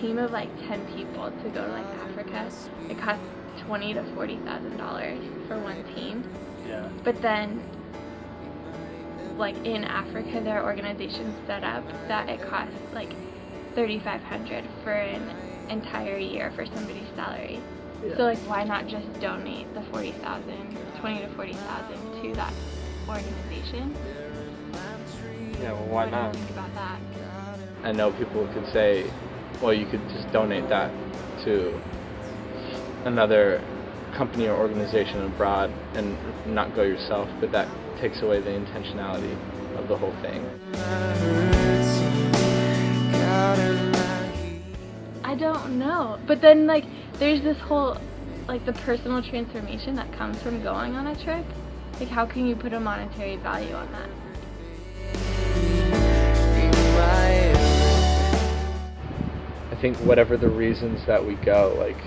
team of like 10 people to go to like Africa, it costs $20,000 to $40,000 for one team. Yeah. But then, like in Africa, there are organizations set up that it costs like $3,500 for an entire year for somebody's salary. Yeah. So like, why not just donate the $20,000 to $40,000 to that organization? Yeah, well, why What do not? you think about that? I know people could say, well, you could just donate that to another company or organization abroad and not go yourself, but that takes away the intentionality of the whole thing. I don't know. But then like, there's this whole, like the personal transformation that comes from going on a trip. Like, how can you put a monetary value on that? I think whatever the reasons that we go, like,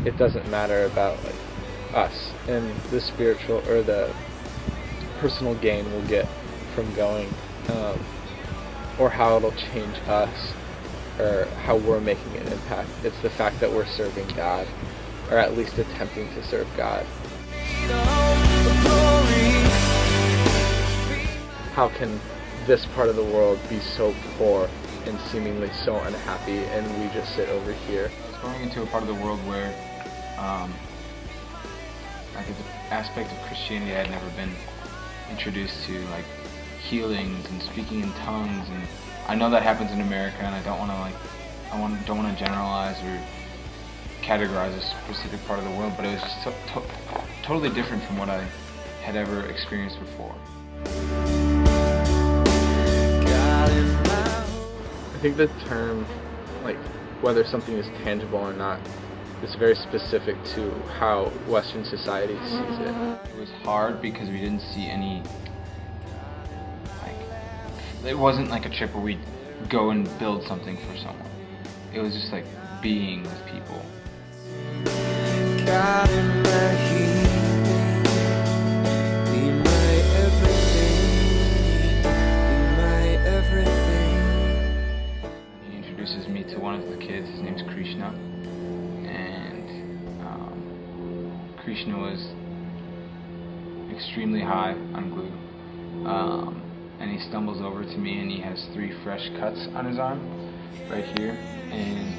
it doesn't matter about like us and the spiritual or the personal gain we'll get from going, or how it'll change us or how we're making an impact. It's the fact that we're serving God, or at least attempting to serve God. How can this part of the world be so poor and seemingly so unhappy, and we just sit over here? It's going into a part of the world where like the aspect of Christianity I had never been introduced to, like healings and speaking in tongues, and I know that happens in America, and I don't want to generalize or categorize a specific part of the world, but it was just totally different from what I had ever experienced before. I think the term, like, whether something is tangible or not, is very specific to how Western society sees it. It was hard because we didn't see any, like, it wasn't like a trip where we'd go and build something for someone. It was just like being with people. He introduces me to one of the kids. His name's Krishna, and Krishna was extremely high on glue, and he stumbles over to me, and he has 3 fresh cuts on his arm, right here, and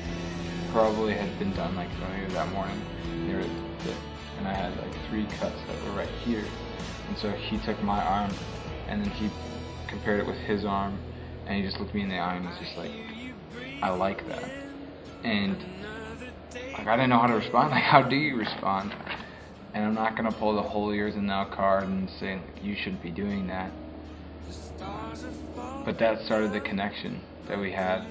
probably had been done like earlier that morning. And I had like 3 cuts that were right here, and so he took my arm, and then he compared it with his arm, and he just looked me in the eye and was just like, I like that. And like, I didn't know how to respond. Like, how do you respond? And I'm not gonna pull the holier than thou card and say like, you shouldn't be doing that. But that started the connection that we had.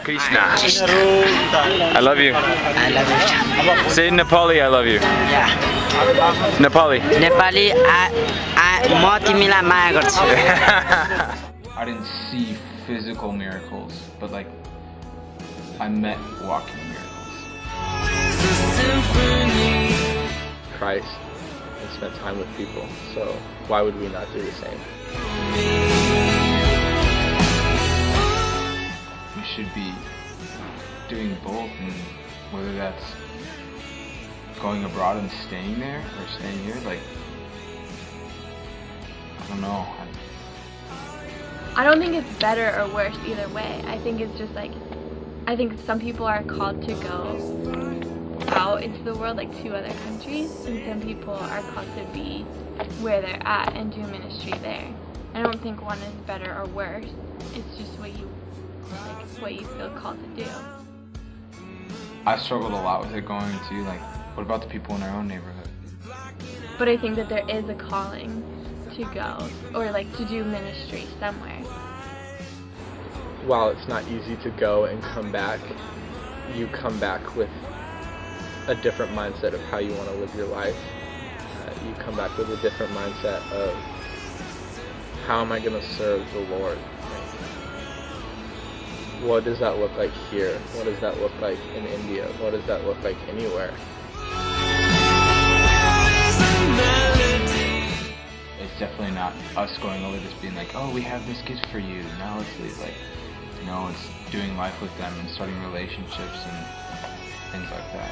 Krishna, I love you. I love you. Say in Nepali, I love you. Yeah. Nepali. Nepali, म तिमीलाई माया गर्छु. I didn't see physical miracles, but like I met walking miracles. Christ and spent time with people, so why would we not do the same? We should be doing both, and whether that's going abroad and staying there or staying here, like, I don't know. I don't think it's better or worse either way. I think it's just like, I think some people are called to go out into the world, like to other countries, and some people are called to be where they're at and do ministry there. I don't think one is better or worse. It's just what you feel called to do. I struggled a lot with it going to, like, what about the people in our own neighborhood? But I think that there is a calling to go, or like to do ministry somewhere. While it's not easy to go and come back, you come back with a different mindset of how you want to live your life. You come back with a different mindset of how am I going to serve the Lord? What does that look like here? What does that look like in India? What does that look like anywhere? It's it's definitely not us going over just being like, oh, we have this gift for you, now let's leave. Like, no, it's doing life with them and starting relationships and things like that.